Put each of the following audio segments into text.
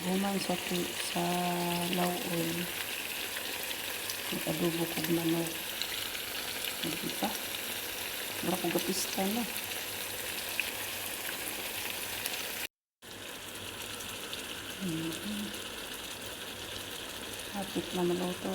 Human sa lawol. Adobo kog manok. Hindi pa. Wala ko gapista na. Hapit na maluto.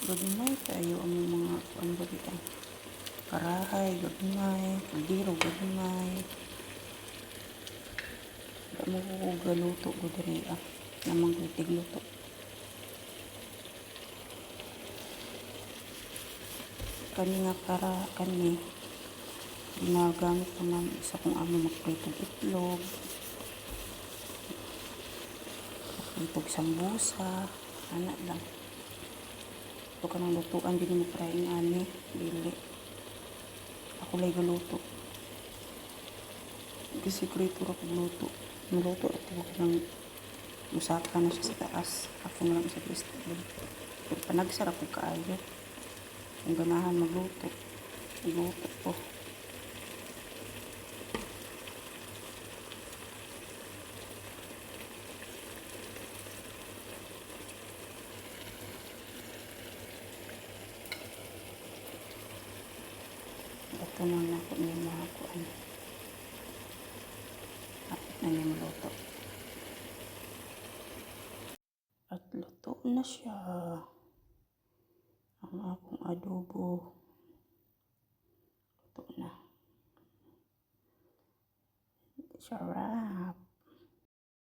Gagmay tayo ang mga kuan karahay, gagmay, kaldero, gagmay. Wala mo ko galuto ko diri namang tigluto. Kani nga kani ginagamit ko man sa kung ano magpritog itlog, magpritog sambusa, anak lang. Ito ka ng lutuan, din mo praing ani, dili. Ako lay galuto. Kasi krito ako luto. Maluto ako ng musaka na siya sa taas. Ako na lang sa festival. Pero panagsarap ko kaayo. Kung ganahan magluto. Magluto ko. Ito na ako niya mga kuan. Kapit na niya maluto. At luto na siya. Ang akong adobo. Luto na. Sarap.